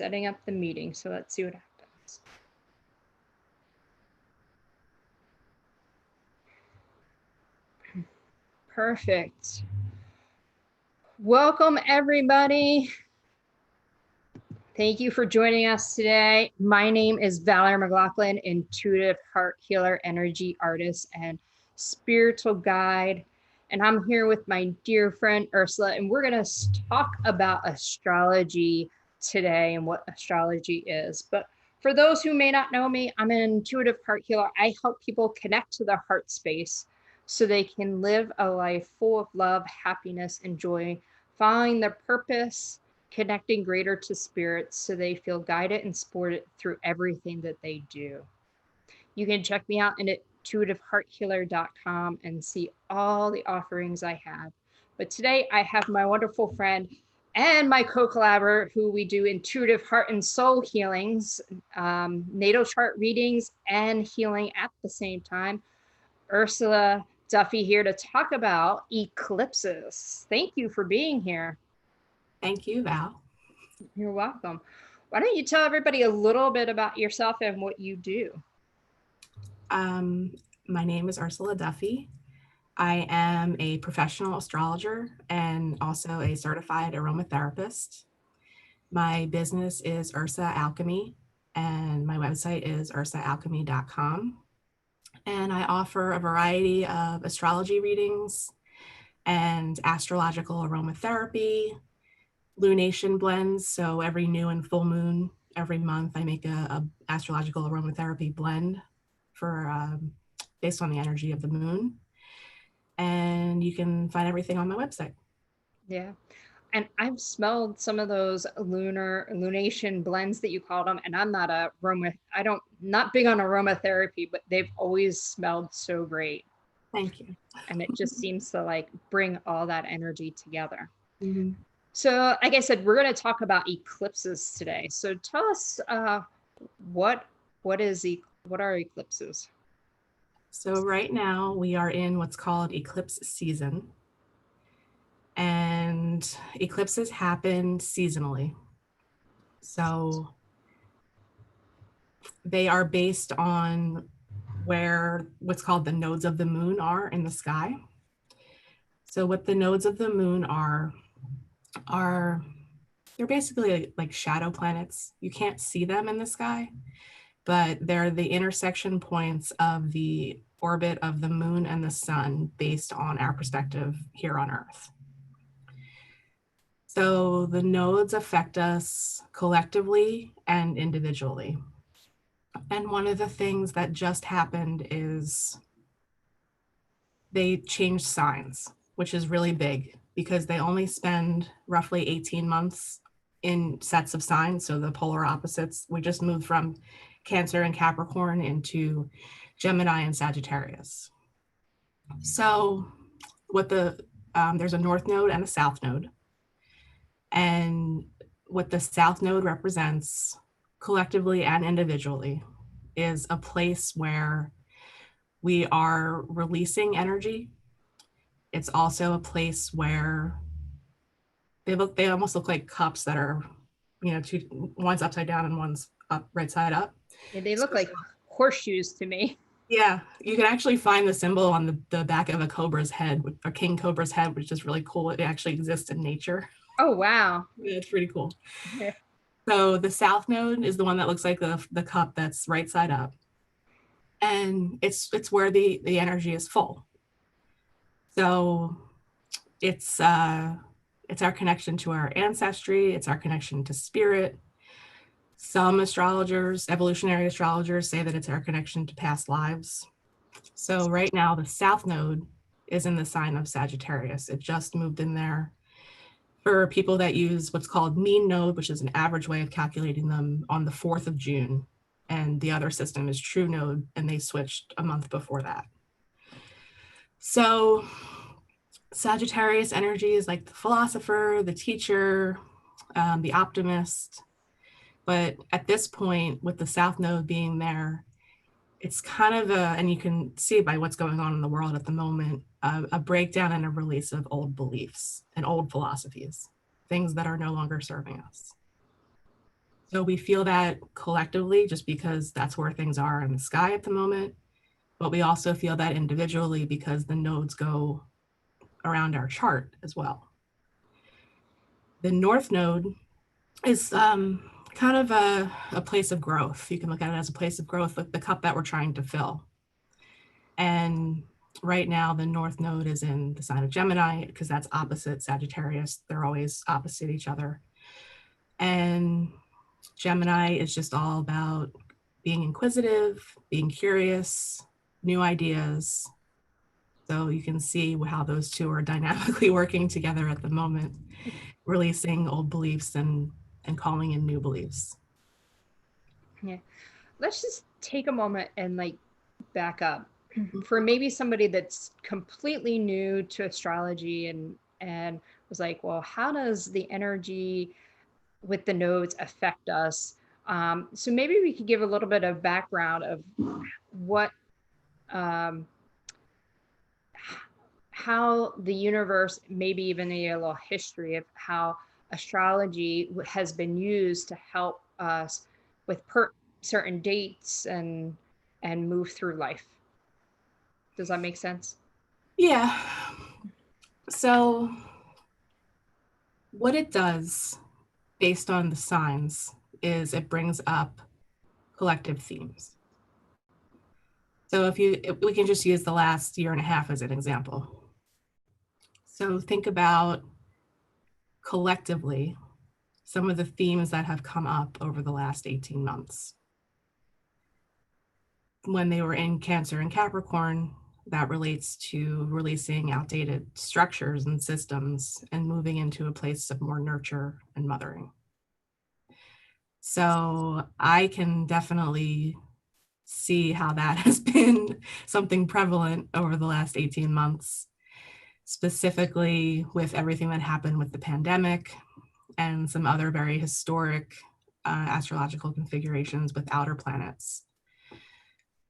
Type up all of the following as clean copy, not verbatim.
setting up the meeting, so let's see what happens. Perfect. Welcome, everybody. Thank you for joining us today. My name is Valerie McLaughlin, intuitive heart healer, energy artist, and spiritual guide. And I'm here with my dear friend Ursula, and we're going to talk about astrology today and what astrology is. But for those who may not know me, I'm an intuitive heart healer. I help people connect to their heart space so they can live a life full of love, happiness, and joy, following their purpose, connecting greater to spirits so they feel guided and supported through everything that they do. You can check me out at intuitivehearthealer.com and see all the offerings I have. But today I have my wonderful friend and my co-collaborator who we do intuitive heart and soul healings, natal chart readings, and healing at the same time. Ursula Duffy here to talk about eclipses. Thank you for being here. Thank you, Val. You're welcome. Why don't you tell everybody a little bit about yourself and what you do? My name is Ursula Duffy. I am a professional astrologer and also a certified aromatherapist. My business is Ursa Alchemy, and my website is ursaalchemy.com. And I offer a variety of astrology readings and astrological aromatherapy, lunation blends. So every new and full moon, every month, I make a astrological aromatherapy blend for based on the energy of the moon. And you can find everything on my website. Yeah. And I've smelled some of those lunation blends that you called them, and I'm not not big on aromatherapy, but they've always smelled so great. Thank you. And it just seems to like bring all that energy together. Mm-hmm. So like I said, we're going to talk about eclipses today. So tell us what are eclipses? So right now we are in what's called eclipse season. And eclipses happen seasonally. So they are based on where what's called the nodes of the moon are in the sky. So what the nodes of the moon are they're basically like shadow planets. You can't see them in the sky, but they're the intersection points of the orbit of the moon and the sun based on our perspective here on Earth. So the nodes affect us collectively and individually. And one of the things that just happened is they changed signs, which is really big because they only spend roughly 18 months in sets of signs. So the polar opposites, we just moved from Cancer and Capricorn into Gemini and Sagittarius. So there's a north node and a south node. And what the south node represents collectively and individually is a place where we are releasing energy. It's also a place where they almost look like cups that are, one's upside down and one's up, right side up. Yeah, they look like horseshoes to me. Yeah, you can actually find the symbol on the back of a cobra's head, a king cobra's head, which is really cool. It actually exists in nature. Oh, wow. Yeah, it's pretty cool. Yeah. So the south node is the one that looks like the cup that's right side up. And it's where the energy is full. So it's our connection to our ancestry. It's our connection to spirit. Some astrologers, evolutionary astrologers, say that it's our connection to past lives. So right now, the south node is in the sign of Sagittarius. It just moved in there for people that use what's called mean node, which is an average way of calculating them, on the 4th of June. And the other system is true node, and they switched a month before that. So Sagittarius energy is like the philosopher, the teacher, the optimist. But at this point, with the south node being there, it's kind of and you can see by what's going on in the world at the moment, a breakdown and a release of old beliefs and old philosophies, things that are no longer serving us. So we feel that collectively just because that's where things are in the sky at the moment. But we also feel that individually because the nodes go around our chart as well. The North Node is kind of a place of growth. You can look at it as a place of growth, like the cup that we're trying to fill. And right now, the North Node is in the sign of Gemini because that's opposite Sagittarius. They're always opposite each other. And Gemini is just all about being inquisitive, being curious, new ideas. So you can see how those two are dynamically working together at the moment, releasing old beliefs and calling in new beliefs. Yeah. Let's just take a moment and like back up for maybe somebody that's completely new to astrology and was like, well, how does the energy with the nodes affect us? So maybe we could give a little bit of background of what um, how the universe, maybe even a little history of how astrology has been used to help us with certain dates and move through life. Does that make sense? Yeah. So what it does based on the signs is it brings up collective themes. So if we can just use the last year and a half as an example. So think about collectively some of the themes that have come up over the last 18 months. When they were in Cancer and Capricorn, that relates to releasing outdated structures and systems and moving into a place of more nurture and mothering. So I can definitely see how that has been something prevalent over the last 18 months, specifically with everything that happened with the pandemic and some other very historic astrological configurations with outer planets.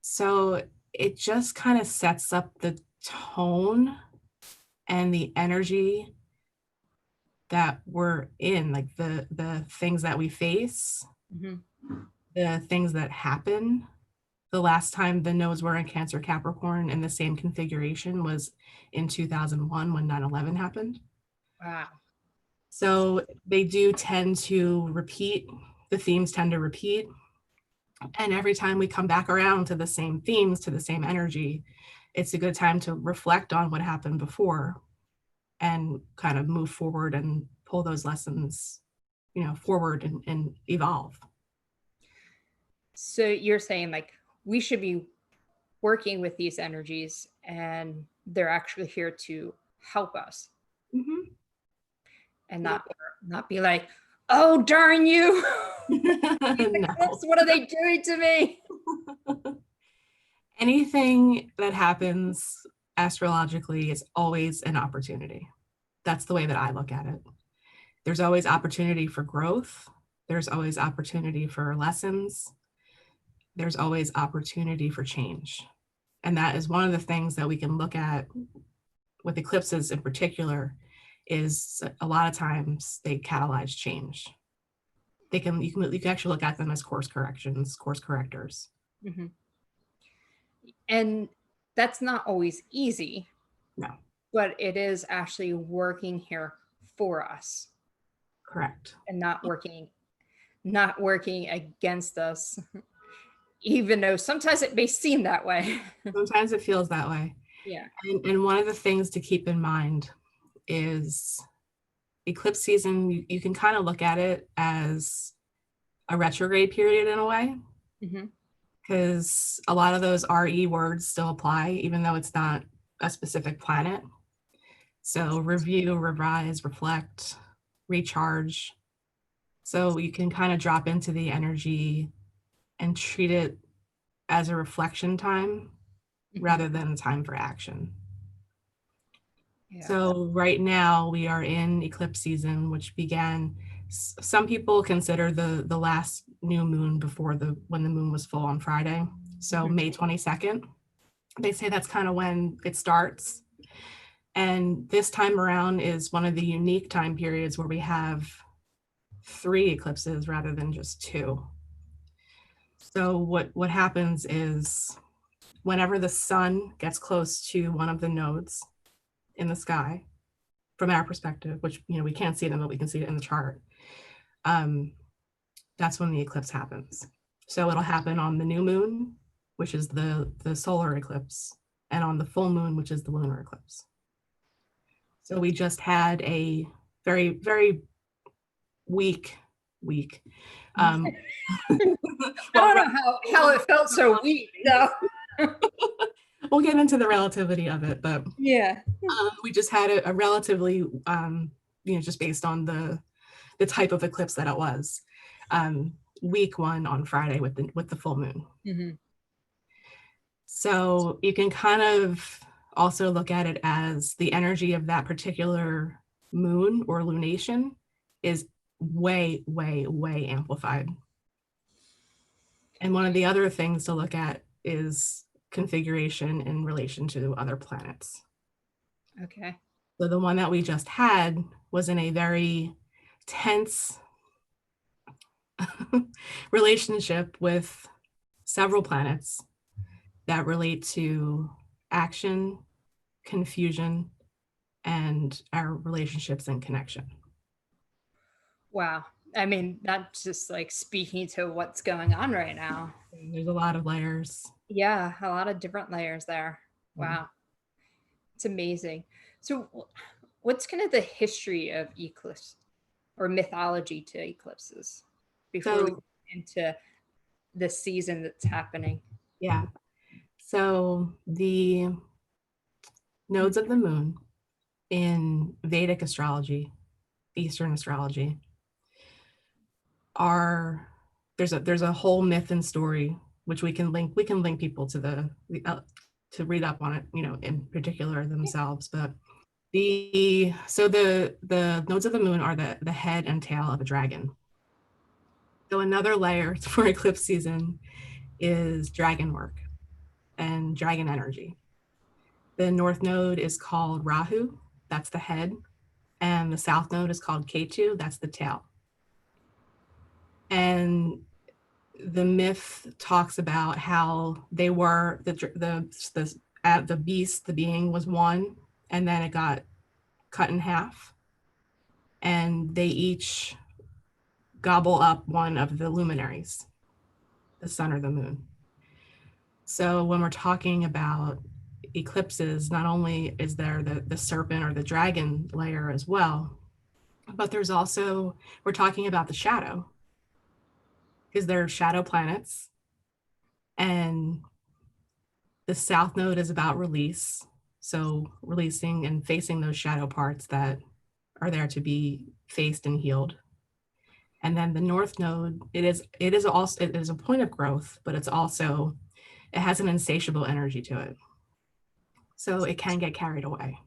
So it just kind of sets up the tone and the energy that we're in, like the things that we face, the things that happen. The last time the nodes were in Cancer Capricorn in the same configuration was in 2001 when 9/11 happened. Wow. So they do tend to repeat, the themes tend to repeat. And every time we come back around to the same themes, to the same energy, it's a good time to reflect on what happened before and kind of move forward and pull those lessons, forward and evolve. So you're saying like we should be working with these energies and they're actually here to help us Mm-hmm. and Yeah. not be like, oh darn you. No. What are they doing to me? Anything that happens astrologically is always an opportunity. That's the way that I look at it. There's always opportunity for growth. There's always opportunity for lessons. There's always opportunity for change. And that is one of the things that we can look at with eclipses in particular, is a lot of times they catalyze change. You can actually look at them as course corrections, course correctors. Mm-hmm. And that's not always easy. No. But it is actually working here for us. Correct. And not working against us, even though sometimes it may seem that way. Sometimes it feels that way. Yeah. And one of the things to keep in mind is eclipse season, you can kind of look at it as a retrograde period in a way, because a lot of those RE words still apply, even though it's not a specific planet. So review, revise, reflect, recharge. So you can kind of drop into the energy and treat it as a reflection time rather than time for action. Yeah. So right now we are in eclipse season, which began, some people consider the last new moon before when the moon was full on Friday. So May 22nd, they say that's kind of when it starts. And this time around is one of the unique time periods where we have 3 eclipses rather than just 2. So what happens is whenever the sun gets close to one of the nodes in the sky, from our perspective, which we can't see them, but we can see it in the chart, that's when the eclipse happens. So it'll happen on the new moon, which is the solar eclipse, and on the full moon, which is the lunar eclipse. So we just had a very, very weak. I don't know how it felt so weak, though. We'll get into the relativity of it, but Yeah. we just had a relatively, just based on the type of eclipse that it was, weak one on Friday with the full moon. Mm-hmm. So you can kind of also look at it as the energy of that particular moon or lunation is way, way, way amplified. And one of the other things to look at is configuration in relation to other planets. Okay. So the one that we just had was in a very tense relationship with several planets that relate to action, confusion, and our relationships and connection. Wow. I mean, that's just like speaking to what's going on right now. There's a lot of layers. Yeah, a lot of different layers there. Wow. It's amazing. So, what's kind of the history of eclipse or mythology to eclipses before we get into the season that's happening? Yeah. So the nodes of the moon in Vedic astrology, Eastern astrology, are there's a whole myth and story which we can link people to the to read up on it, in particular themselves. But the nodes of the moon are the head and tail of a dragon. So another layer for eclipse season is dragon work and dragon energy. The north node is called Rahu, that's the head, and the south node is called Ketu, that's the tail. And the myth talks about how they were the beast, the being was one, and then it got cut in half, and they each gobble up one of the luminaries, the sun or the moon. So when we're talking about eclipses, not only is there the serpent or the dragon layer as well, but there's also, we're talking about the shadow, because there are shadow planets, and the south node is about release. So releasing and facing those shadow parts that are there to be faced and healed. And then the north node, it is a point of growth, but it has an insatiable energy to it. So it can get carried away.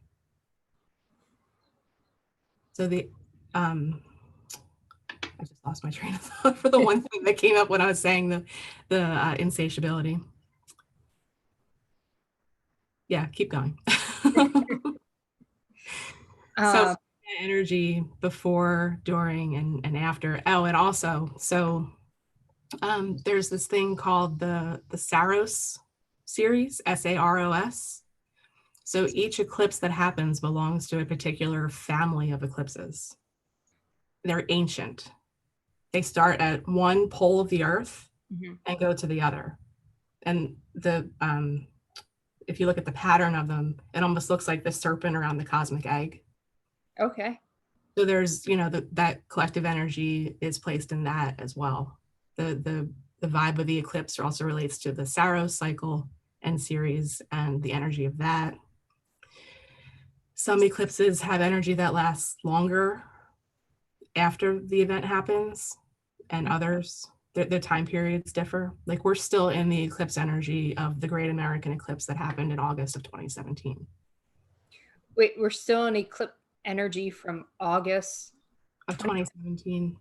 So I just lost my train of thought for the one thing that came up when I was saying the insatiability. Yeah, keep going. So energy before, during, and after. Oh, and also, so there's this thing called the Saros series, Saros. So each eclipse that happens belongs to a particular family of eclipses. They're ancient. They start at one pole of the earth and go to the other. And if you look at the pattern of them, it almost looks like the serpent around the cosmic egg. Okay. So there's, that collective energy is placed in that as well. The vibe of the eclipse also relates to the Saros cycle and series and the energy of that. Some eclipses have energy that lasts longer after the event happens, and others, their time periods differ. Like we're still in the eclipse energy of the Great American Eclipse that happened in August of 2017. Wait, we're still in eclipse energy from August of 2017.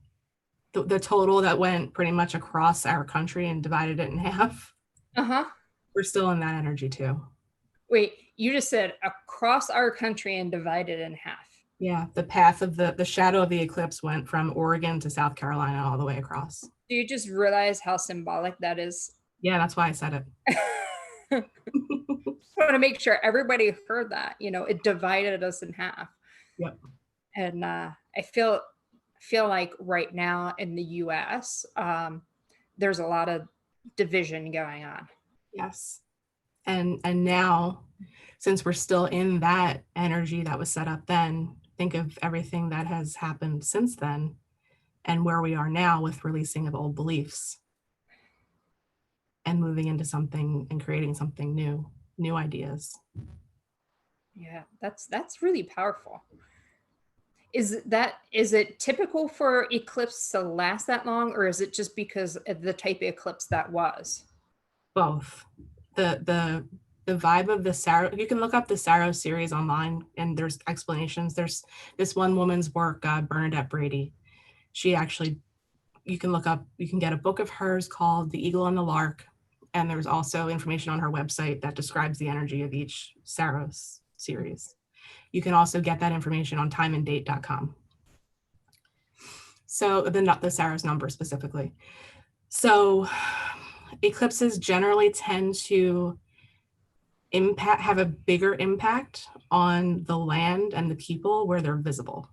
The total that went pretty much across our country and divided it in half. We're still in that energy too. Wait, you just said across our country and divided in half. Yeah, the path of the shadow of the eclipse went from Oregon to South Carolina all the way across. Do you just realize how symbolic that is? Yeah, that's why I said it. Just want to make sure everybody heard that. It divided us in half. Yep. And I feel like right now in the U.S., there's a lot of division going on. Yes. And now, since we're still in that energy that was set up then, think of everything that has happened since then and where we are now with releasing of old beliefs and moving into something and creating something new ideas. Yeah, that's really powerful. Is it typical for eclipse to last that long, or is it just because of the type of eclipse that was? Both. The vibe of the Saros, you can look up the Saros series online and there's explanations. There's this one woman's work, Bernadette Brady. She actually, you can get a book of hers called The Eagle and the Lark. And there's also information on her website that describes the energy of each Saros series. You can also get that information on timeanddate.com. So not the Saros number specifically. So eclipses generally tend to have a bigger impact on the land and the people where they're visible.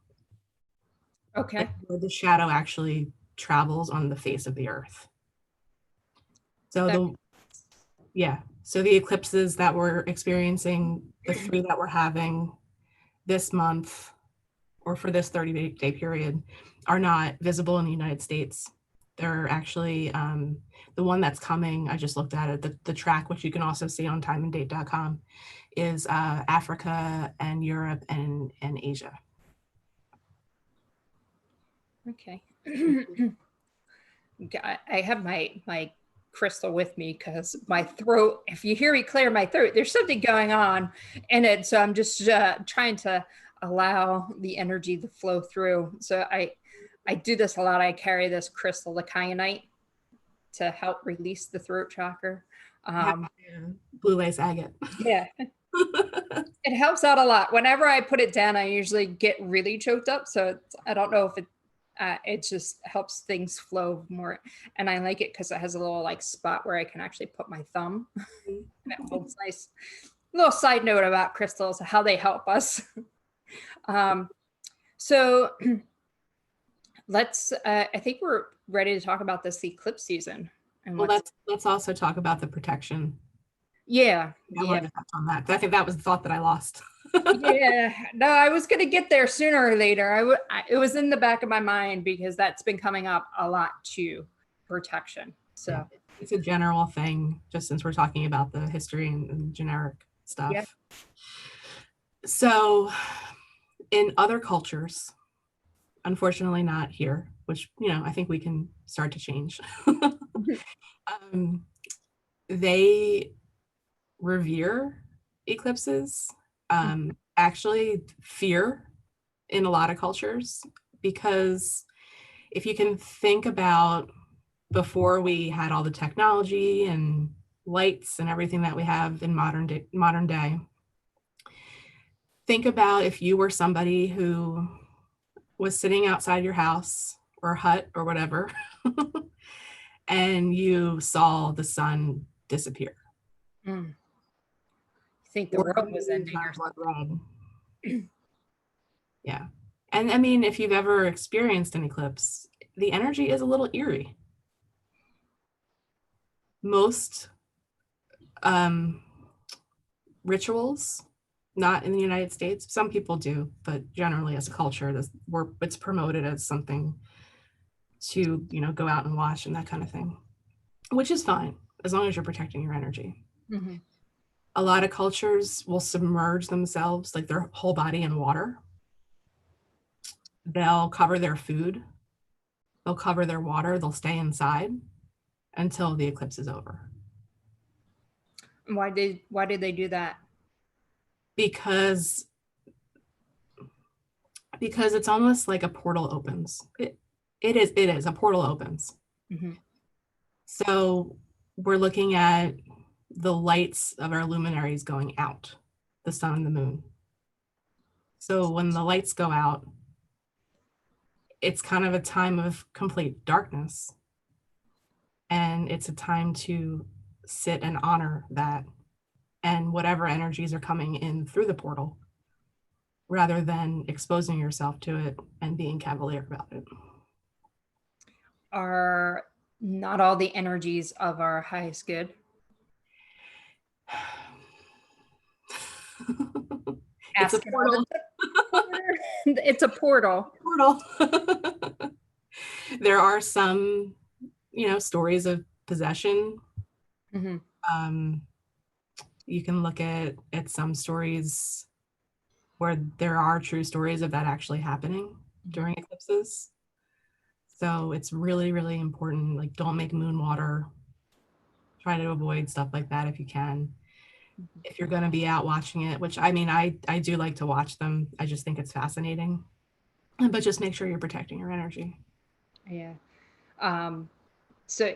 Okay. Like where the shadow actually travels on the face of the earth. So so the eclipses that we're experiencing, the 3 that we're having this month or for this 30-day period, are not visible in the United States. They're actually the one that's coming, I just looked at it, the track, which you can also see on timeanddate.com, is Africa and Europe and Asia. Okay. I have my crystal with me because my throat, if you hear me clear my throat, there's something going on in it. So I'm just trying to allow the energy to flow through. So I do this a lot. I carry this crystal, the kyanite, to help release the throat chakra. Blue lace agate. Yeah. It helps out a lot. Whenever I put it down, I usually get really choked up. So I don't know if it just helps things flow more. And I like it because it has a little like spot where I can actually put my thumb. And it holds nice. Little side note about crystals, how they help us. So I think we're ready to talk about this eclipse season. And well, let's also talk about the protection. Yeah. I wanted to touch on that. I think that was the thought that I lost. Yeah, no, I was going to get there sooner or later. It was in the back of my mind because that's been coming up a lot too, protection. So yeah, it's a general thing, just since we're talking about the history and generic stuff. Yeah. So in other cultures, unfortunately not here, which, I think we can start to change. They revere eclipses, actually fear in a lot of cultures, because if you can think about before we had all the technology and lights and everything that we have in modern day, think about if you were somebody who was sitting outside your house or hut or whatever, and you saw the sun disappear. You think the world was ending or something. Yeah. And I mean, if you've ever experienced an eclipse, the energy is a little eerie. Most rituals, not in the United States, some people do, but generally as a culture, it's promoted as something to, go out and watch and that kind of thing, which is fine, as long as you're protecting your energy. Mm-hmm. A lot of cultures will submerge themselves, like their whole body, in water. They'll cover their food. They'll cover their water. They'll stay inside until the eclipse is over. Why did they do that? Because it's almost like a portal opens. It is a portal opens. Mm-hmm. So we're looking at the lights of our luminaries going out, the sun and the moon. So when the lights go out, it's kind of a time of complete darkness. And it's a time to sit and honor that and whatever energies are coming in through the portal, rather than exposing yourself to it and being cavalier about it. Are not all the energies of our highest good? It's a Asking all portal. the it's a portal. Portal. There are some, stories of possession. Mm-hmm. You can look at some stories where there are true stories of that actually happening during eclipses. So it's really, really important. Like, don't make moon water. Try to avoid stuff like that if you can. If you're going to be out watching it, which I mean, I do like to watch them. I just think it's fascinating. But just make sure you're protecting your energy. Yeah. So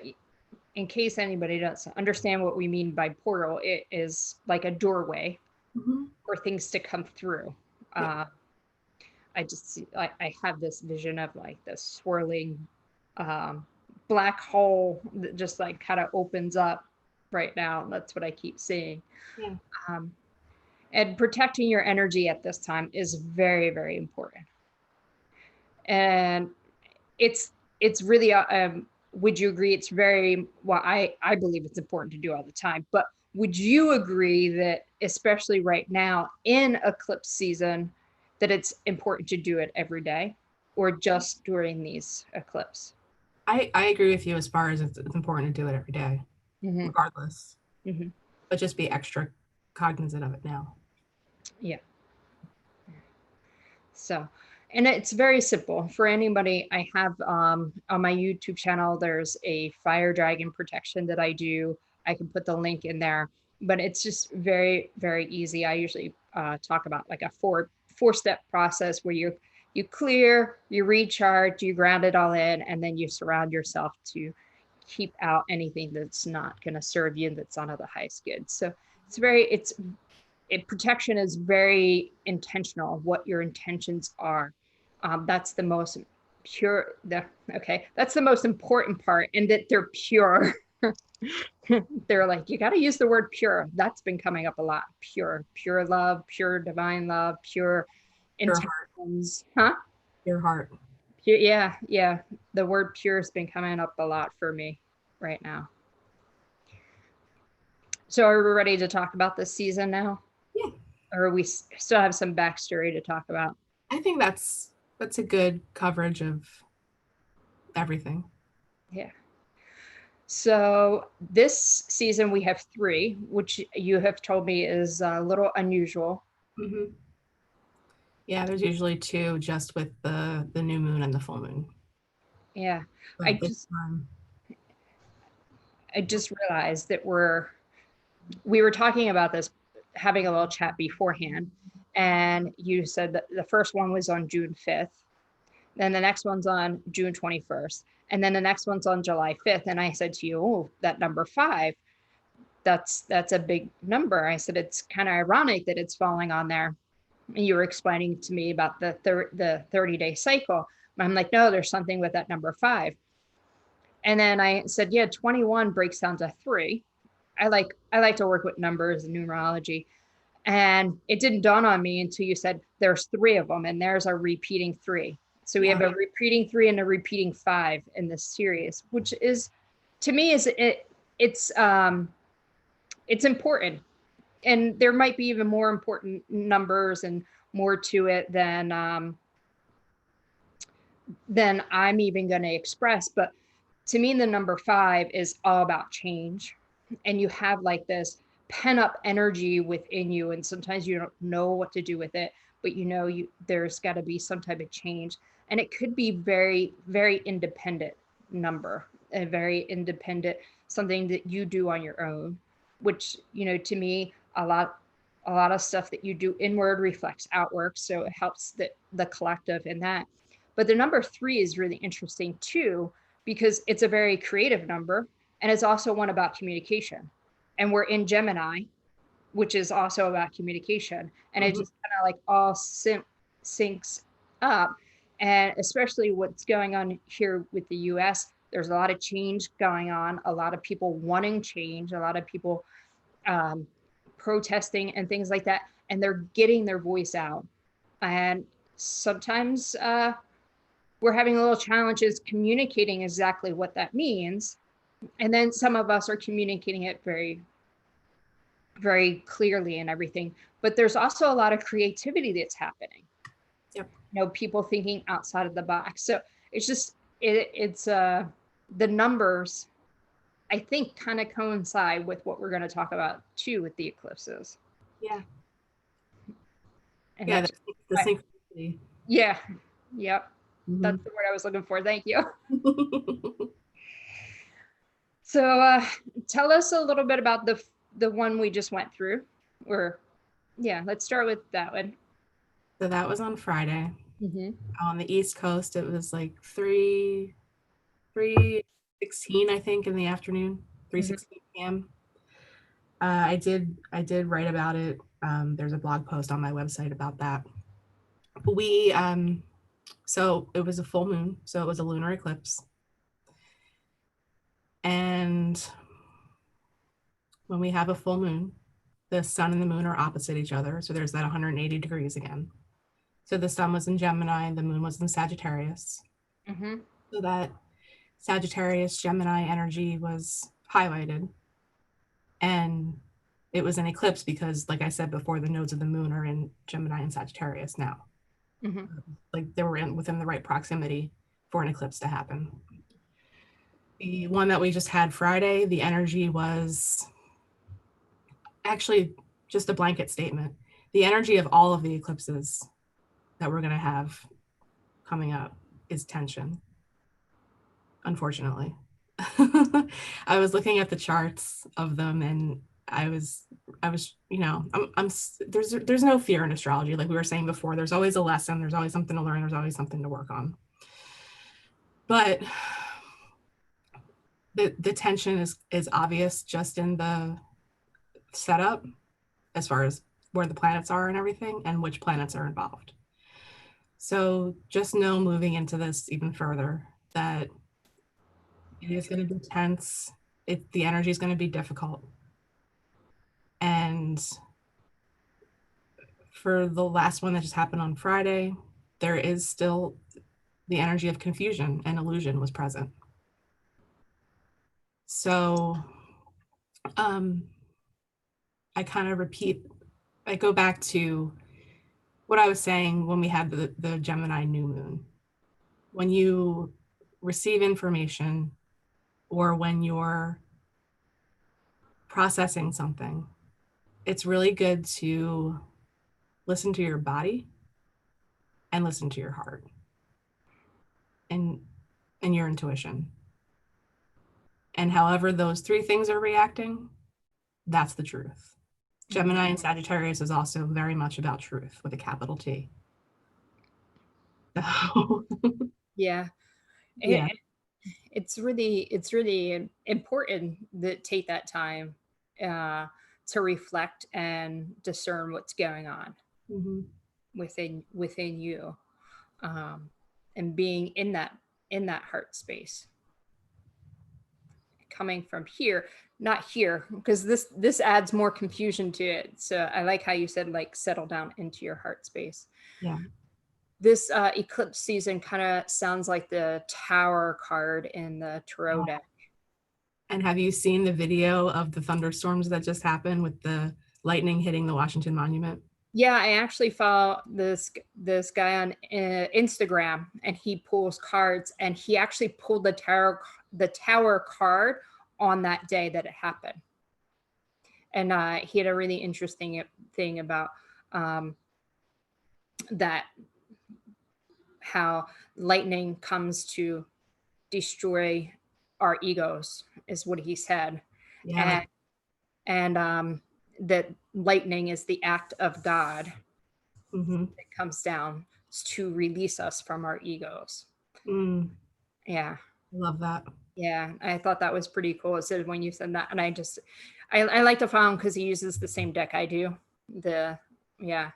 in case anybody doesn't understand what we mean by portal, it is like a doorway Mm-hmm. for things to come through. Yep. I just see, I have this vision of like this swirling black hole that just like kind of opens up right now. That's what I keep seeing. Yeah. Um, and protecting your energy at this time is very, very important. And it's really would you agree it's very well, I believe it's important to do all the time, but would you agree that especially right now in eclipse season that it's important to do it every day or just during these eclipse? I agree with you as far as it's important to do it every day, Mm-hmm. regardless, Mm-hmm. but just be extra cognizant of it now. Yeah. So, and it's very simple for anybody. I have on my YouTube channel, there's a fire dragon protection that I do. I can put the link in there, but it's just very, very easy. I usually talk about like a four-step process where you clear, you recharge, you ground it all in, and then you surround yourself to keep out anything that's not going to serve you and that's not of the highest good. So protection is very intentional what your intentions are. That's the most pure that's the most important part, and that they're pure. They're like, you got to use the word pure. That's been coming up a lot. Pure love, pure divine love, pure Your heart. intentions. Huh? Your heart. Yeah, the word pure has been coming up a lot for me right now. So are we ready to talk about this season now? Yeah. Or we still have some backstory to talk about? I think that's a good coverage of everything. Yeah. So this season we have 3, which you have told me is a little unusual. Mm-hmm. Yeah, there's usually 2 just with the new moon and the full moon. Yeah. I But this just time, I just realized that we were talking about this, having a little chat beforehand, and you said that the first one was on June 5th, then the next one's on June 21st, and then the next one's on July 5th. And I said to you, oh, that number 5, that's a big number. I said it's kind of ironic that it's falling on there. And you were explaining to me about the 30-day cycle. I'm like, no, there's something with that number 5. And then I said, yeah, 21 breaks down to 3. I like to work with numbers and numerology. And it didn't dawn on me until you said there's 3 of them, and there's a repeating 3. So we yeah, have a repeating 3 and a repeating 5 in this series, which is, to me, it's important. And there might be even more important numbers and more to it than I'm even going to express. But to me, the number 5 is all about change. And you have like this pent up energy within you. And sometimes you don't know what to do with it, but there's got to be some type of change. And it could be very, very independent number, a very independent, something that you do on your own, which, to me, a lot of stuff that you do inward reflects outward. So it helps the collective in that. But the number 3 is really interesting too, because it's a very creative number, and it's also one about communication. And we're in Gemini, which is also about communication. And it mm-hmm. just kind of like all syncs up. And especially what's going on here with the US, there's a lot of change going on, a lot of people wanting change, a lot of people um, protesting and things like that. And they're getting their voice out. And sometimes we're having a little challenges communicating exactly what that means. And then some of us are communicating it very, very clearly and everything. But there's also a lot of creativity that's happening. Yep. You know, people thinking outside of the box. So it's just it's the numbers, I think, kind of coincide with what we're going to talk about too with the eclipses. Yeah. And Yeah. that's The synchronicity. yeah. Yep. That's Mhm. the word I was looking for. Thank you. So tell us a little bit about the one we just went through. Or yeah, let's start with that one. So that was on Friday. Mm-hmm. On the East Coast, it was like 3:16, I think, in the afternoon, 3:16 p.m. I did write about it. There's a blog post on my website about that. We so it was a full moon, so it was a lunar eclipse. And when we have a full moon, the sun and the moon are opposite each other. So there's that 180 degrees again. So the sun was in Gemini, the moon was in Sagittarius. Mm-hmm. So that Sagittarius Gemini energy was highlighted. And it was an eclipse because, like I said before, the nodes of the moon are in Gemini and Sagittarius now. Mm-hmm. Like they were within the right proximity for an eclipse to happen. The one that we just had Friday, the energy was actually just a blanket statement. The energy of all of the eclipses that we're going to have coming up is tension, unfortunately. I was looking at the charts of them and I was, you know, there's no fear in astrology. Like we were saying before, there's always a lesson, there's always something to learn, there's always something to work on. But the tension is obvious just in the setup as far as where the planets are and everything and which planets are involved. So just know moving into this even further that it is going to be tense. The energy is going to be difficult. And for the last one that just happened on Friday, there is still the energy of confusion and illusion was present. So I kind of I go back to what I was saying when we had the Gemini new moon. When you receive information or when you're processing something, it's really good to listen to your body and listen to your heart and your intuition. And however those three things are reacting, that's the truth. Gemini and Sagittarius is also very much about truth with a capital T. So, Yeah. yeah. It's really important to take that time uh, to reflect and discern what's going on Mm-hmm. within you, and being in that heart space, coming from here, not here, because this adds more confusion to it. So I like how you said, like, settle down into your heart space. Yeah. This eclipse season kind of sounds like the Tower card in the tarot deck. And have you seen the video of the thunderstorms that just happened with the lightning hitting the Washington Monument? Yeah, I actually follow this guy on Instagram, and he pulls cards, and he actually pulled the tower card on that day that it happened. And he had a really interesting thing about that, how lightning comes to destroy our egos, is what he said. Yeah, And like, that lightning is the act of God mm-hmm. that comes down to release us from our egos. Yeah. Love that. Yeah. I thought that was pretty cool. It said when you said that, and I like to follow him because he uses the same deck I do. Yeah.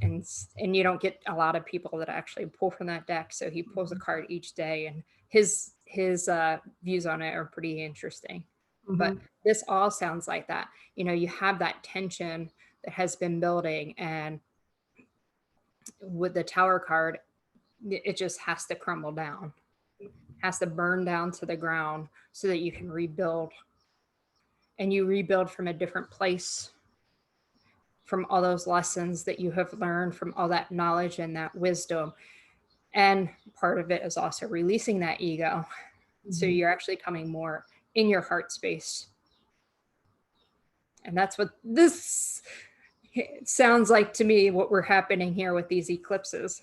and you don't get a lot of people that actually pull from that deck. So he pulls a card each day, and his views on it are pretty interesting. But Mhm. this all sounds like that. You know, you have that tension that has been building, and with the Tower card, it just has to crumble down, has to burn down to the ground so that you can rebuild, and you rebuild from a different place, from all those lessons that you have learned, from all that knowledge and that wisdom. And part of it is also releasing that ego. So Mhm. you're actually coming more in your heart space. And that's what this sounds like to me, what we're happening here with these eclipses.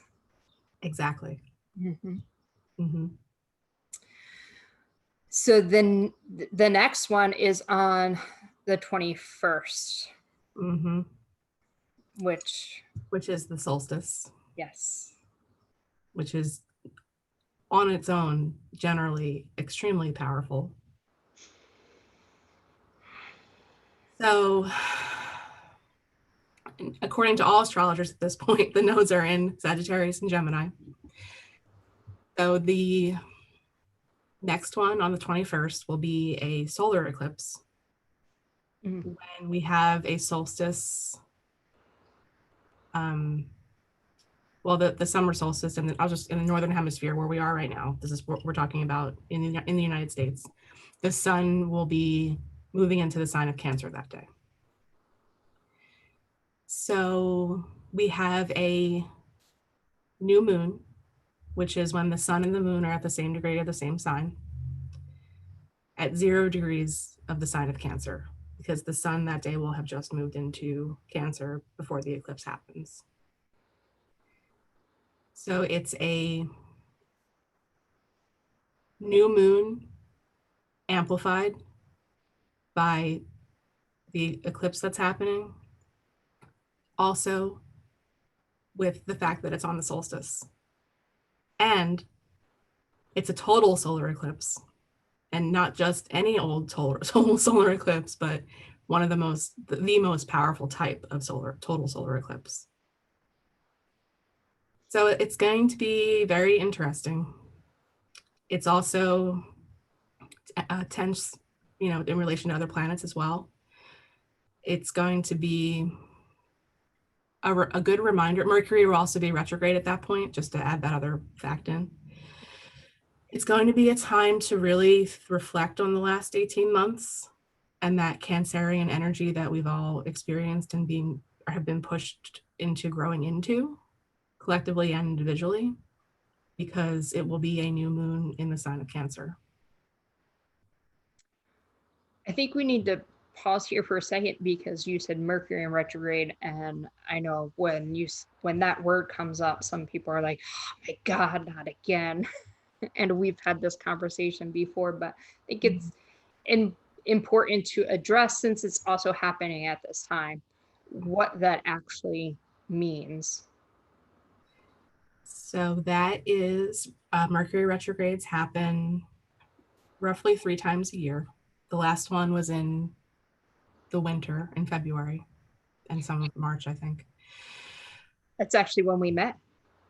Exactly. Mm-hmm. Mhm. So then the next one is on the 21st, Mhm. which, Which is the solstice, yes. which is on its own generally extremely powerful. So, according to all astrologers at this point, the nodes are in Sagittarius and Gemini. So, the next one on the 21st will be a solar eclipse when we have a solstice. Well, the summer solstice, and I'll just in the northern hemisphere where we are right now. This is what we're talking about in the United States. The sun will be moving into the sign of Cancer that day. So we have a new moon, which is when the sun and the moon are at the same degree of the same sign, at 0 degrees of the sign of Cancer, because the sun that day will have just moved into Cancer before the eclipse happens. So it's a new moon amplified by the eclipse that's happening. Also, with the fact that it's on the solstice. And it's a total solar eclipse, and not just any old total solar eclipse, but one of the most powerful type of total solar eclipse. So it's going to be very interesting. It's also tense, in relation to other planets as well. It's going to be a good reminder. Mercury will also be retrograde at that point, just to add that other fact in. It's going to be a time to really reflect on the last 18 months and that Cancerian energy that we've all experienced and have been pushed into growing into, collectively and individually, because it will be a new moon in the sign of Cancer. I think we need to pause here for a second because you said Mercury in retrograde, and I know when that word comes up, some people are like, "Oh my God, not again!" And we've had this conversation before, but I think it's important to address, since it's also happening at this time, what that actually means. So that is Mercury retrogrades happen roughly 3 times a year. The last one was in the winter in February and some of March, I think. That's actually when we met.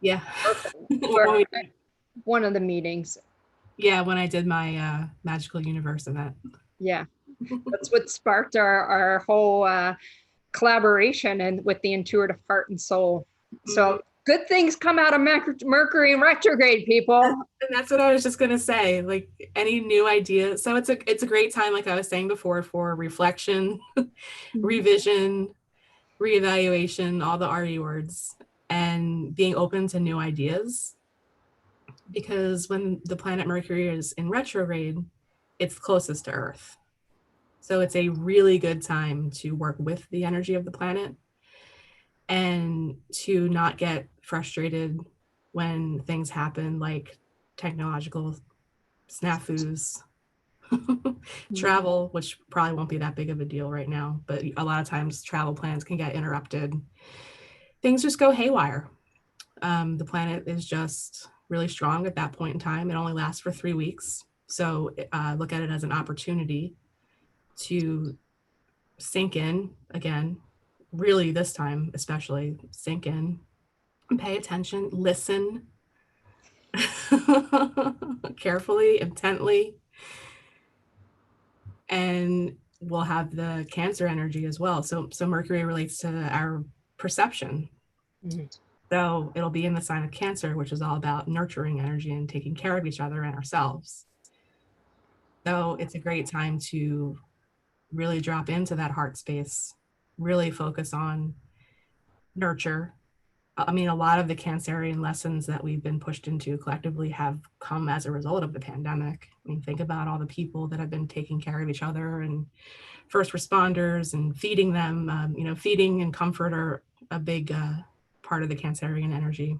Yeah. For one of the meetings. Yeah, when I did my Magical Universe event. Yeah, that's what sparked our whole collaboration and with the intuitive heart and soul. So good things come out of Mercury and retrograde, people. And that's what I was just gonna say. Like any new ideas. So it's a great time, like I was saying before, for reflection, revision, reevaluation, all the RE words, and being open to new ideas. Because when the planet Mercury is in retrograde, it's closest to Earth. So it's a really good time to work with the energy of the planet and to not get frustrated when things happen, like technological snafus, travel, which probably won't be that big of a deal right now, but a lot of times travel plans can get interrupted. Things just go haywire. The planet is just really strong at that point in time. It only lasts for 3 weeks. So look at it as an opportunity to sink in again, really this time especially sink in and pay attention, listen carefully, intently, and we'll have the Cancer energy as well. So Mercury relates to our perception. Mhm. So it'll be in the sign of Cancer, which is all about nurturing energy and taking care of each other and ourselves. So it's a great time to really drop into that heart space, really focus on nurture. I mean, a lot of the Cancerian lessons that we've been pushed into collectively have come as a result of the pandemic. I mean, think about all the people that have been taking care of each other and first responders and feeding them. Feeding and comfort are a big part of the Cancerian energy.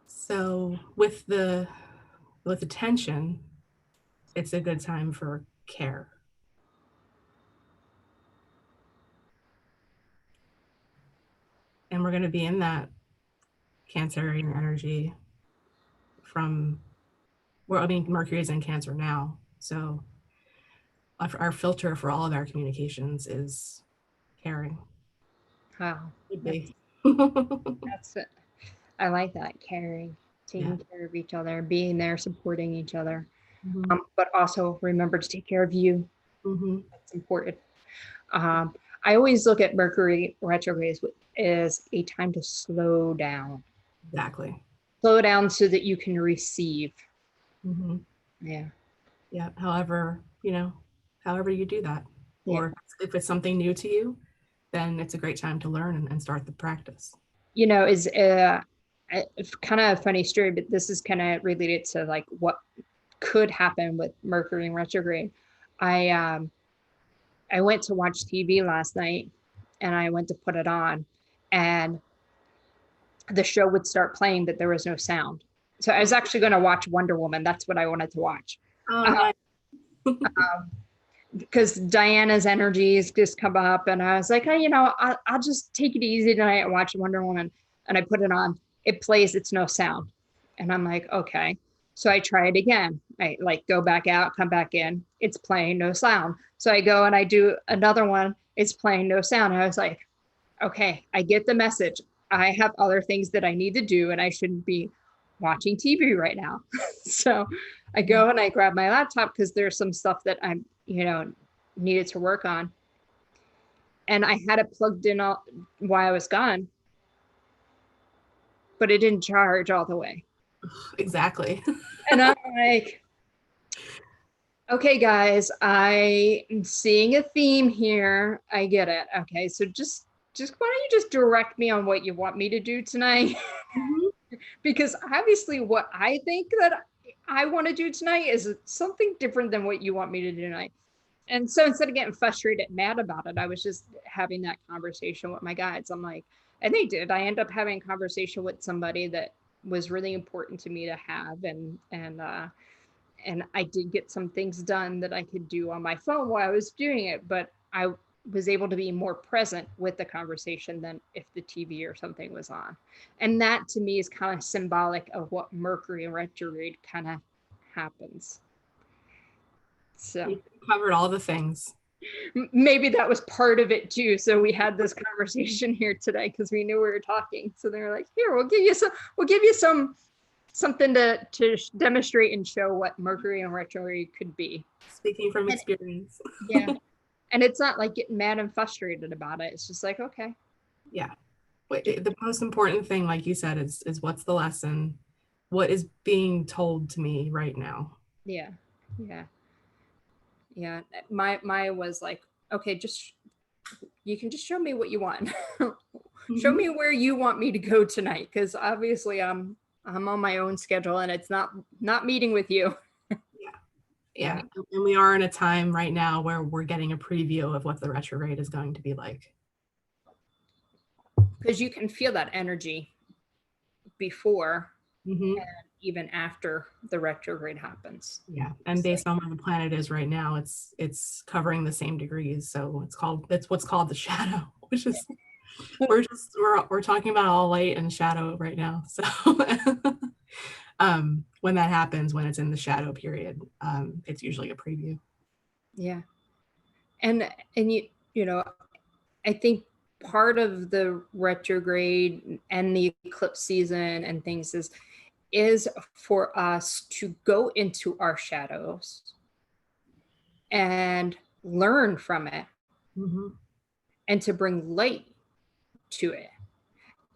So with the tension, it's a good time for care. And we're going to be in that Cancerian energy from, well, I mean, Mercury is in Cancer now. So our filter for all of our communications is caring. Wow. Should be. That's it. I like that. Caring, Yeah. taking care of each other, being there, supporting each other. Mm-hmm. But also remember to take care of you. Mm-hmm. That's important. I always look at Mercury retrograde as a time to slow down. Exactly. Slow down so that you can receive. Mm-hmm. Yeah. Yeah. However you do that. Yeah. Or if it's something new to you, then it's a great time to learn and start the practice. Is kind of a funny story, but this is kind of related to like what could happen with Mercury in retrograde. I I went to watch TV last night and I went to put it on and the show would start playing, but there was no sound. So I was actually going to watch Wonder Woman. That's what I wanted to watch. Oh, Uh, nice. because Diana's energies just come up, and I was like, oh, I'll just take it easy tonight and watch Wonder Woman. And I put it on. It plays. It's no sound, and I'm like, okay. So I try it again. I like go back out, come back in. It's playing no sound. So I go and I do another one. It's playing no sound. And I was like, okay, I get the message. I have other things that I need to do, and I shouldn't be watching TV right now. So I go and I grab my laptop because there's some stuff that I'm, needed to work on. And I had it plugged in while I was gone, but it didn't charge all the way. Exactly. And I'm like, okay, guys, I'm seeing a theme here. I get it. Okay, so just why don't you just direct me on what you want me to do tonight? Mm-hmm. Because obviously what I think that I want to do tonight is something different than what you want me to do tonight. And so instead of getting frustrated, mad about it, I was just having that conversation with my guides. I'm like, and they did. I end up having a conversation with somebody that was really important to me to have, and I did get some things done that I could do on my phone while I was doing it, but I was able to be more present with the conversation than if the TV or something was on. And that to me is kind of symbolic of what Mercury retrograde kind of happens. So You covered all the things. maybe that was part of it too. So we had this conversation here today because we knew we were talking. So they were like, here, we'll give you something to demonstrate and show what Mercury and retrograde could be. Speaking from And, experience. yeah. And it's not like getting mad and frustrated about it. It's just like, okay. Yeah. The most important thing, like you said, is what's the lesson? What is being told to me right now? Yeah. Yeah. Yeah. My was like, okay, just you can just show me what you want. Show Mm-hmm. me where you want me to go tonight. Cause obviously I'm on my own schedule and it's not meeting with you. Yeah. Yeah. And we are in a time right now where we're getting a preview of what the retrograde is going to be like. Because you can feel that energy before Mm-hmm. and even after the retrograde happens. Yeah. And based on where the planet is right now, it's covering the same degrees. So it's what's called the shadow, which is we're talking about all light and shadow right now. So when that happens, when it's in the shadow period, it's usually a preview. Yeah. And you know, I think part of the retrograde and the eclipse season and things is for us to go into our shadows and learn from it Mm-hmm. and to bring light to it.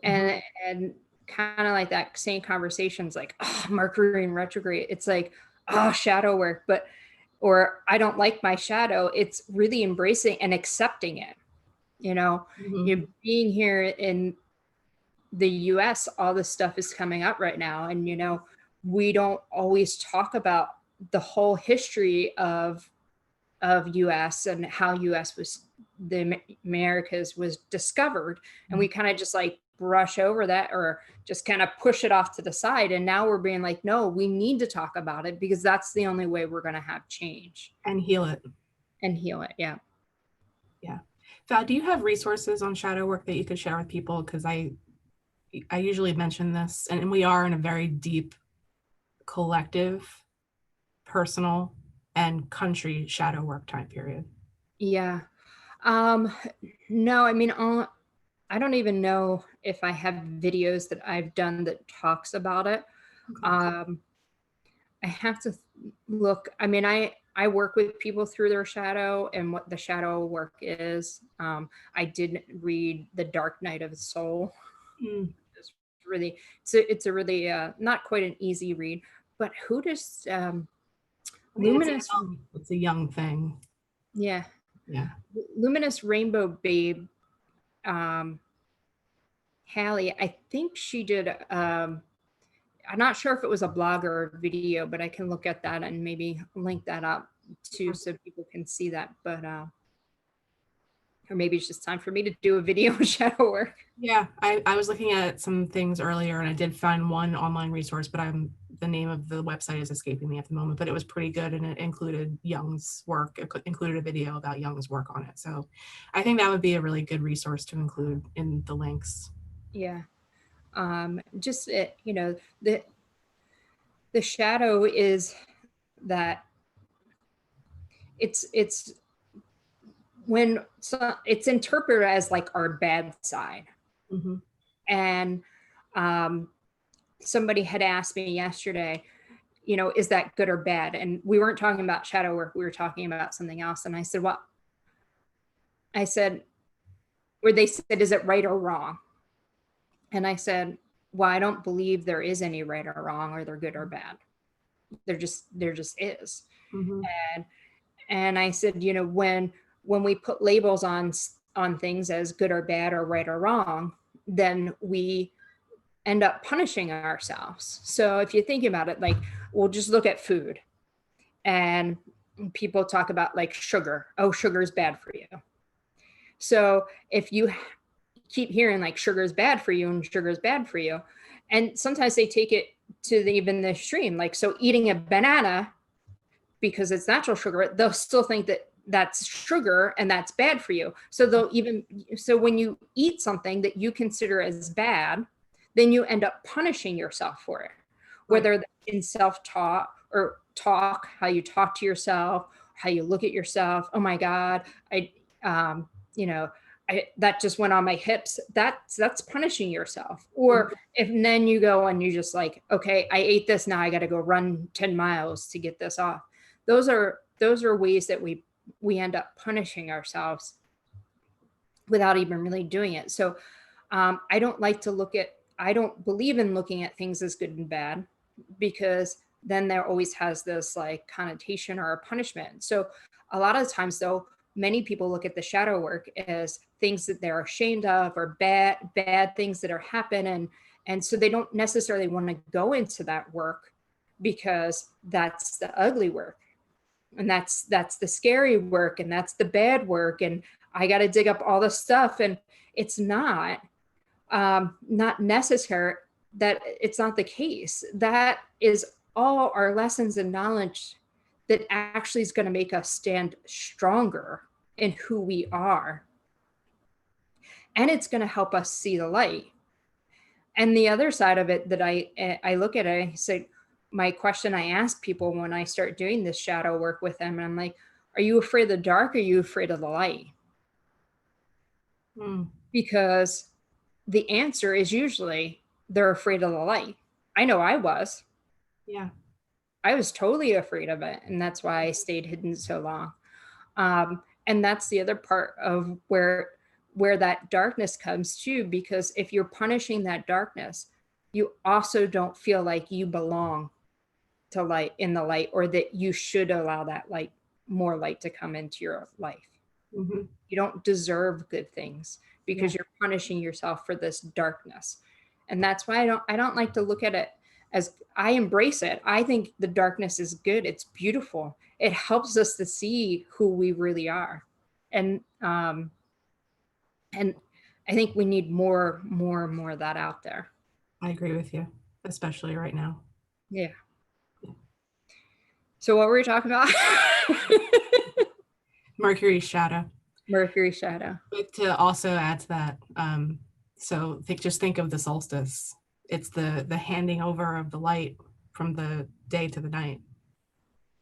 Mm-hmm. And kind of like that same conversations like, oh, Mercury in retrograde, it's like, oh, shadow work, but or I don't like my shadow. It's really embracing and accepting it. You know, Mm-hmm. you know, being here in the US, all this stuff is coming up right now. And, you know, we don't always talk about the whole history of US and how US was the Americas was discovered. And we kind of just like brush over that or just kind of push it off to the side. And now we're being like, no, we need to talk about it because that's the only way we're going to have change And heal it. and heal it. Yeah. Yeah. Val, do you have resources on shadow work that you could share with people? Because I usually mention this, and we are in a very deep collective, personal, and country shadow work time period. Yeah. Um, no, I mean, I don't even know if I have videos that I've done that talks about it. Okay. Um, I have to look. I mean, I work with people through their shadow and what the shadow work is. I did read The Dark Night of the Soul. Mm. It's really it's a really not quite an easy read, but who does I mean, Luminous? it's a young thing. Yeah, Yeah. Luminous Rainbow Babe. Um, Hallie, I think she did. I'm not sure if it was a blog or a video, but I can look at that and maybe link that up too so people can see that. But or maybe it's just time for me to do a video of shadow work. Yeah, I was looking at some things earlier and I did find one online resource, but the name of the website is escaping me at the moment, but it was pretty good and it included Jung's work. It included a video about Jung's work on it. So I think that would be a really good resource to include in the links. Yeah. Just it, you know, the shadow is that it's when so it's interpreted as like our bad side. Mm-hmm. And um somebody had asked me yesterday, you know, is that good or bad? And we weren't talking about shadow work, we were talking about something else. And I said, well, I said, or they said, is it right or wrong? And I said, well, I don't believe there is any right or wrong, or they're good or bad. There just is. Mm-hmm. And I said, you know, when we put labels on things as good or bad or right or wrong, then we end up punishing ourselves. So if you think about it, like we'll just look at food and people talk about like sugar. Oh, sugar is bad for you. So if you keep hearing like sugar is bad for you and sugar is bad for you, and sometimes they take it to even the extreme, like so eating a banana because it's natural sugar, they'll still think that that's sugar and that's bad for you. So they'll even so when you eat something that you consider as bad, then you end up punishing yourself for it, Right. whether in self-talk or talk, how you talk to yourself, how you look at yourself. Oh my God, you know, that just went on my hips. That's punishing yourself. Mm-hmm. Or if then you go and you just like, okay, I ate this, now I got to go run 10 miles to get this off. Those are ways that we end up punishing ourselves without even really doing it. So I don't like to I don't believe in looking at things as good and bad, because then there always has this like connotation or a punishment. So a lot of times though, many people look at the shadow work as things that they're ashamed of or bad things that are happening. And so they don't necessarily want to go into that work because that's the ugly work. And that's the scary work and that's the bad work. And I got to dig up all the stuff. And it's not necessary. That it's not the case. That is all our lessons and knowledge that actually is going to make us stand stronger in who we are. And it's going to help us see the light. And the other side of it that I look at it, I say, my question I ask people when I start doing this shadow work with them, and I'm like, are you afraid of the dark? Or are you afraid of the light? Mm. because the answer is usually they're afraid of the light. I know I was. Yeah. I was totally afraid of it. And that's why I stayed hidden so long. And that's the other part of where that darkness comes too, because if you're punishing that darkness, you also don't feel like you belong to light in the light, or that you should allow that light, more light to come into your life. Mm-hmm. You don't deserve good things Yeah. because you're punishing yourself for this darkness. And that's why I don't like to look at it as, I embrace it. I think the darkness is good. It's beautiful. It helps us to see who we really are. And I think we need more of that out there. I agree with you, especially right now. Yeah. So what were we talking about? Mercury's shadow. Mercury shadow. But to also add to that, so just think of the solstice. It's the handing over of the light from the day to the night.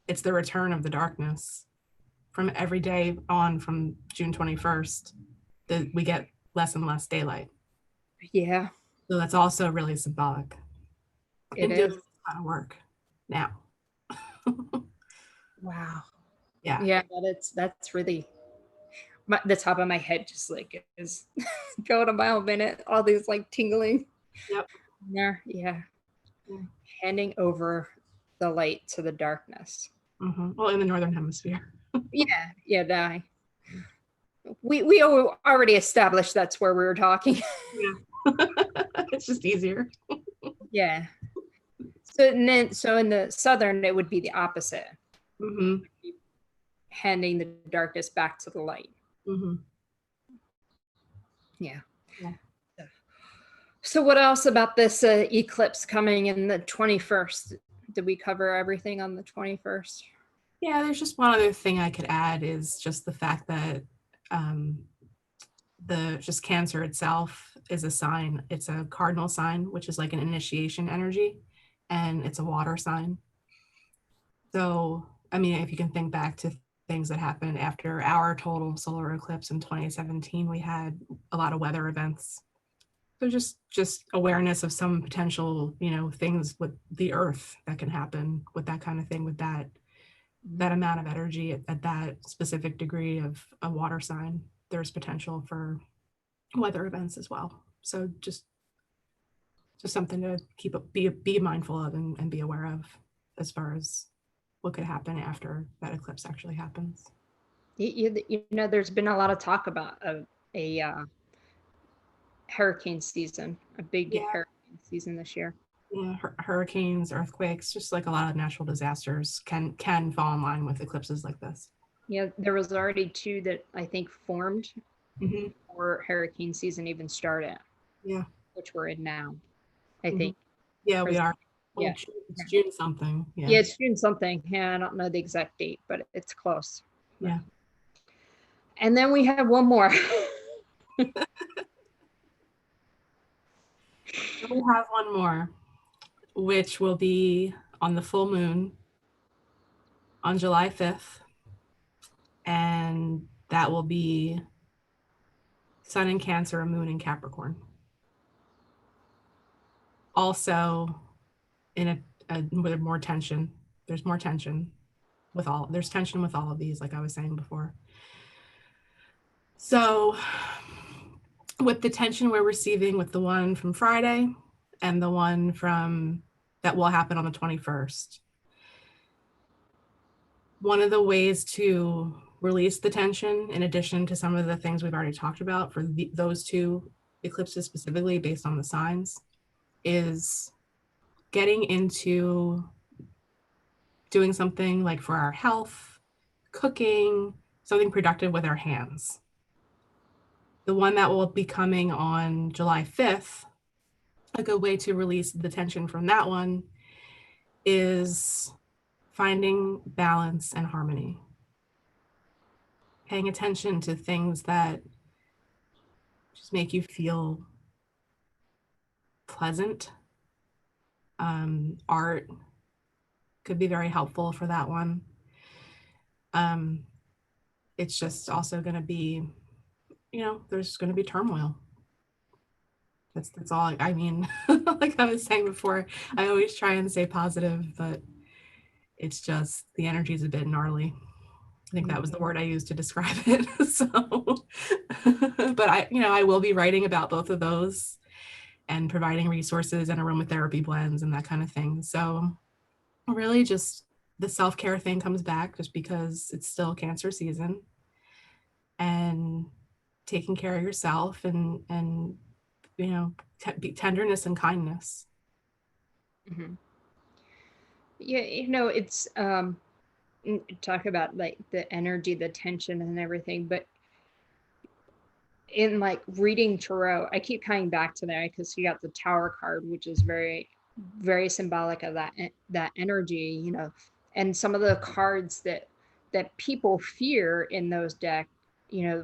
It's the return of the darkness. From every day on from June 21st, that we get less and less daylight. Yeah, So that's also really symbolic. it And doing is. this kind of work now. Wow. Yeah. Yeah, that's really the top of my head just like is going a mile a minute. All these like tingling. Yep. Yeah. Yeah. Handing over the light to the darkness. Mm-hmm. Well, in the northern hemisphere. Yeah. Die. We already established that's where we were talking. Yeah. It's just easier. Yeah. So in the southern it would be the opposite. Mm-hmm. Handing the darkness back to the light. Mm-hmm. Yeah. Yeah. So what else about this eclipse coming in the 21st? Did we cover everything on the 21st? Yeah, there's just one other thing I could add is just the fact that the just Cancer itself is a sign. It's a cardinal sign, which is like an initiation energy, and it's a water sign. So, I mean, if you can think back to things that happened after our total solar eclipse in 2017, we had a lot of weather events. So just awareness of some potential, things with the earth that can happen with that kind of thing, with that amount of energy at that specific degree of a water sign. There's potential for weather events as well. So just something to be mindful of and be aware of as far as what could happen after that eclipse actually happens. There's been a lot of talk about a hurricane season, a big Yeah, hurricane season this year. yeah, hurricanes, earthquakes, just like a lot of natural disasters can fall in line with eclipses like this. Yeah, there was already two that I think formed Mm-hmm. before hurricane season even started, Yeah. which we're in now, I Mm-hmm. think. Yeah, we are. Well, Yeah. it's June something. Yeah. Yeah, it's June something. Yeah, I don't know the exact date, but it's close. Yeah. And then we have one more. We have one more, which will be on the full moon on July 5th. And that will be Sun in Cancer, Moon in Capricorn. Also, in with more tension. There's more tension there's tension with all of these, like I was saying before. So, with the tension we're receiving with the one from Friday and the one that will happen on the 21st, one of the ways to release the tension, in addition to some of the things we've already talked about for those two eclipses specifically based on the signs, is getting into doing something like for our health, cooking, something productive with our hands. The one that will be coming on July 5th, a good way to release the tension from that one is finding balance and harmony. Paying attention to things that just make you feel pleasant. Art could be very helpful for that one. It's just also going to be there's going to be turmoil. That's all. I mean, like I was saying before, I always try and stay positive, but it's just the energy is a bit gnarly. I think that was the word I used to describe it. So, but I will be writing about both of those and providing resources and aromatherapy blends and that kind of thing. So, really, just the self-care thing comes back just because it's still Cancer season, and taking care of yourself and tenderness and kindness. Mm-hmm. Yeah, it's talk about like the energy, the tension and everything, but in like reading tarot, I keep coming back to that because you got the Tower card, which is very, very symbolic of that energy, and some of the cards that people fear in those decks,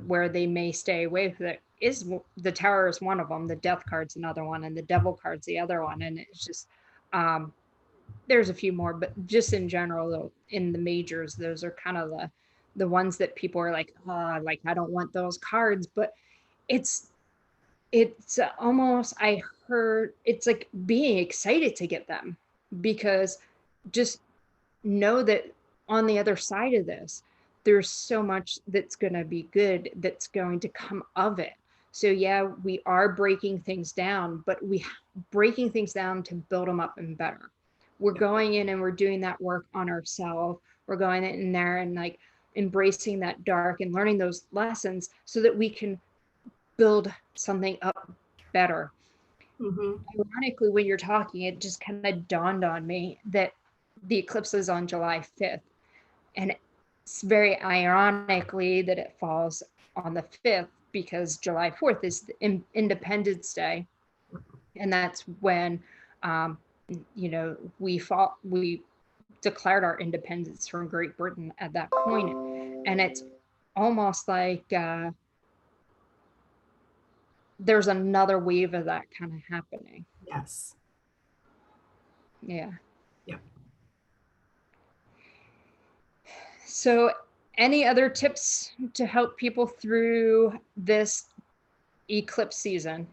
where they may stay away from it, is the Tower is one of them, the Death card's another one, and the Devil card's the other one, and it's just there's a few more, but just in general, though, in the majors, those are kind of the ones that people are like, oh, like I don't want those cards, but it's almost, I heard it's like being excited to get them, because just know that on the other side of this, there's so much that's going to be good that's going to come of it. So yeah, we are breaking things down, but we breaking things down to build them up and better. We're going in and we're doing that work on ourselves. We're going in there and like embracing that dark and learning those lessons so that we can build something up better. Mm-hmm. Ironically, when you're talking, it just kind of dawned on me that the eclipse is on July 5th. And it's very ironically that it falls on the 5th, because July 4th is Independence Day. And that's when, we declared our independence from Great Britain at that point. And it's almost like there's another wave of that kind of happening. Yes. Yeah. Yep. So, any other tips to help people through this eclipse season?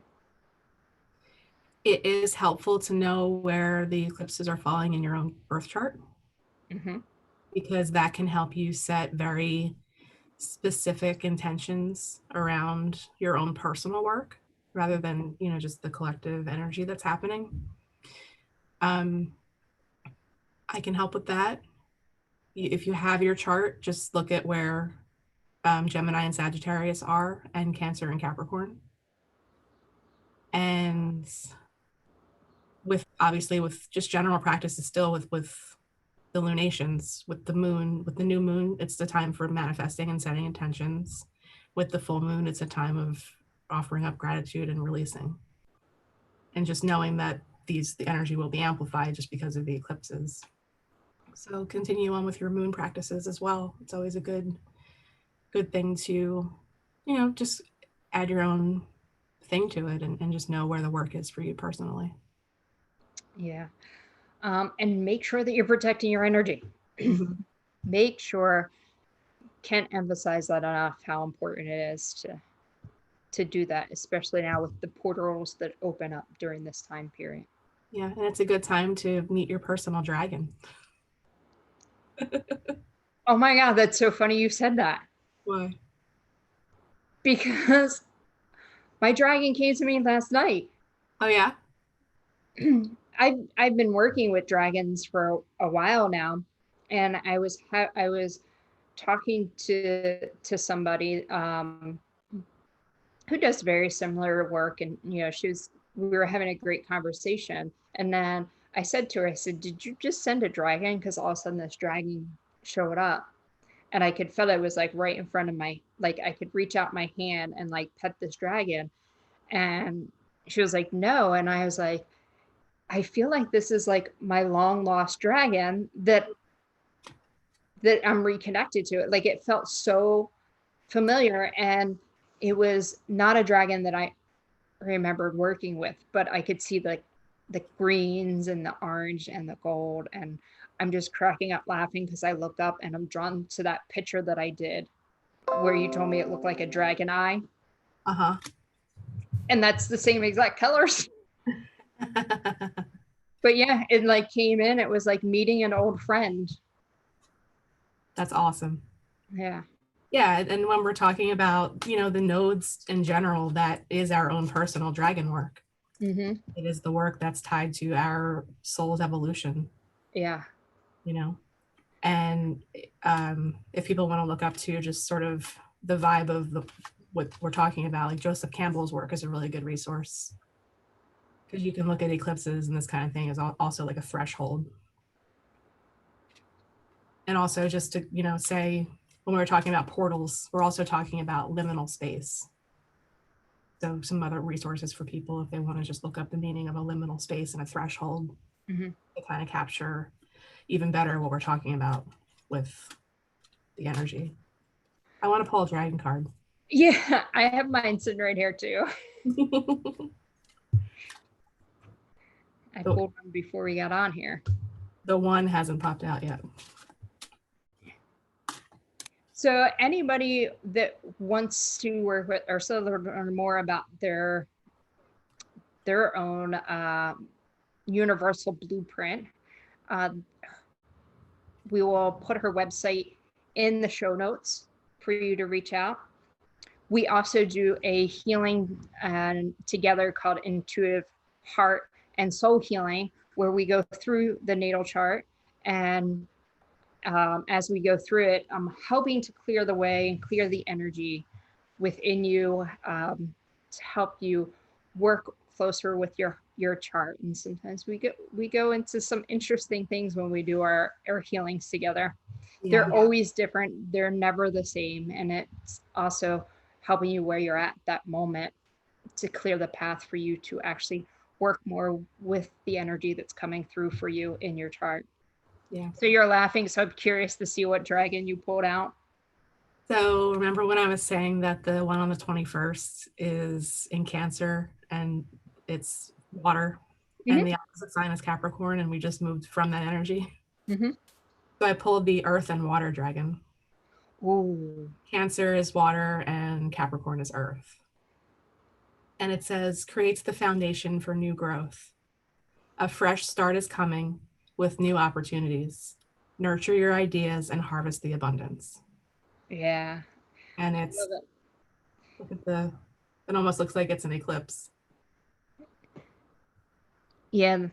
It is helpful to know where the eclipses are falling in your own birth chart, Mm-hmm. because that can help you set very specific intentions around your own personal work rather than just the collective energy that's happening. I can help with that. If you have your chart, just look at where Gemini and Sagittarius are, and Cancer and Capricorn. And with just general practices, still with the lunations, with the moon, with the new moon, it's the time for manifesting and setting intentions. With the full moon, it's a time of offering up gratitude and releasing. And just knowing that the energy will be amplified just because of the eclipses. So continue on with your moon practices as well. It's always a good thing to, just add your own thing to it, and just know where the work is for you personally. Yeah. And make sure that you're protecting your energy. Mm-hmm. Make sure, can't emphasize that enough, how important it is to do that, especially now with the portals that open up during this time period. Yeah, and it's a good time to meet your personal dragon. Oh my God, that's so funny you said that. Why? Because my dragon came to me last night. Oh yeah. I've been working with dragons for a while now, and I was talking to somebody who does very similar work, and we were having a great conversation, and then I said to her, I said, "Did you just send a dragon?" Because all of a sudden this dragon showed up, and I could feel it was like right in front of like I could reach out my hand and like pet this dragon, and she was like, "No," and I was like, I feel like this is like my long lost dragon that I'm reconnected to it. Like it felt so familiar, and it was not a dragon that I remembered working with, but I could see the greens and the orange and the gold, and I'm just cracking up laughing because I look up and I'm drawn to that picture that I did where you told me it looked like a dragon eye. Uh-huh. And that's the same exact colors. But yeah, it like came in, it was like meeting an old friend. That's awesome. Yeah. Yeah, and when we're talking about, you know, the nodes in general, that is our own personal dragon work. Mm-hmm. It is the work that's tied to our soul's evolution. Yeah. You know, and if people want to look up to just sort of the vibe of what we're talking about, like Joseph Campbell's work is a really good resource, because you can look at eclipses and this kind of thing is also like a threshold. And also just to, you know, say, when we were talking about portals, we're also talking about liminal space. So some other resources for people if they want to just look up the meaning of a liminal space and a threshold, Mm-hmm. to kind of capture even better what we're talking about with the energy. I want to pull a dragon card. Yeah, I have mine sitting right here too. I pulled one before we got on here. The one hasn't popped out yet. So anybody that wants to work with Ursula or learn more about their own universal blueprint, we will put her website in the show notes for you to reach out. We also do a healing together called Intuitive Heart and Soul Healing, where we go through the natal chart. And as we go through it, I'm helping to clear the way and clear the energy within you, to help you work closer with your chart. And sometimes we go into some interesting things when we do our healings together. Yeah. They're always different. They're never the same. And it's also helping you where you're at that moment to clear the path for you to actually work more with the energy that's coming through for you in your chart. Yeah. So you're laughing. So I'm curious to see what dragon you pulled out. So remember when I was saying that the one on the 21st is in Cancer and it's water, Mhm. and the opposite sign is Capricorn, and we just moved from that energy. Mm-hmm. So I pulled the Earth and Water dragon. Ooh. Cancer is water and Capricorn is earth. And it says, creates the foundation for new growth. A fresh start is coming with new opportunities. Nurture your ideas and harvest the abundance. Yeah. And it's, look at it almost looks like it's an eclipse. Yeah.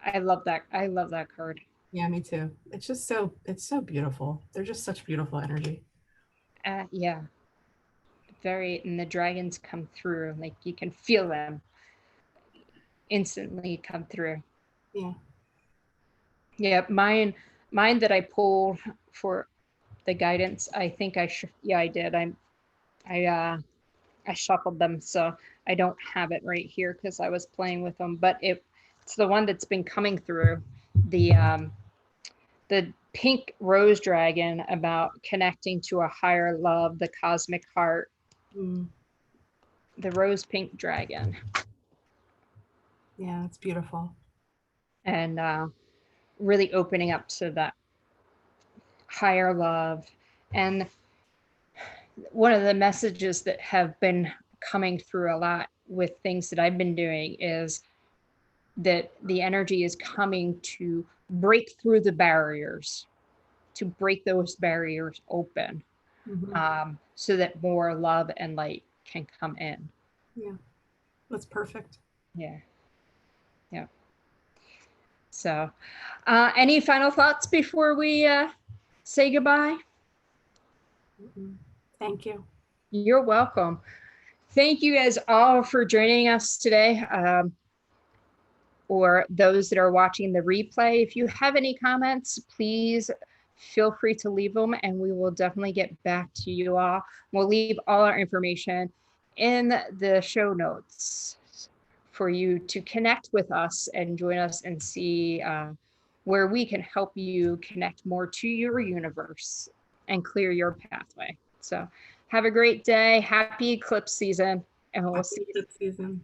I love that. I love that card. Yeah, me too. It's just it's so beautiful. They're just such beautiful energy. Yeah. Very, and the dragons come through, like you can feel them instantly come through. Yeah. Yeah, mine that I pulled for the guidance, I think I did. I shuffled them, so I don't have it right here because I was playing with them, but it's the one that's been coming through, the pink rose dragon, about connecting to a higher love, the cosmic heart. The rose pink dragon. Yeah, it's beautiful. And really opening up to that higher love. And one of the messages that have been coming through a lot with things that I've been doing is that the energy is coming to break through the barriers, to break those barriers open, so that more love and light can come in. Yeah, that's perfect. Yeah. Yeah. So, any final thoughts before we say goodbye? Thank you. You're welcome. Thank you guys all for joining us today. Or those that are watching the replay, if you have any comments, please feel free to leave them and we will definitely get back to you all. We'll leave all our information in the show notes for you to connect with us and join us and see where we can help you connect more to your universe and clear your pathway. So have a great day. Happy eclipse season. And we'll see you. Season.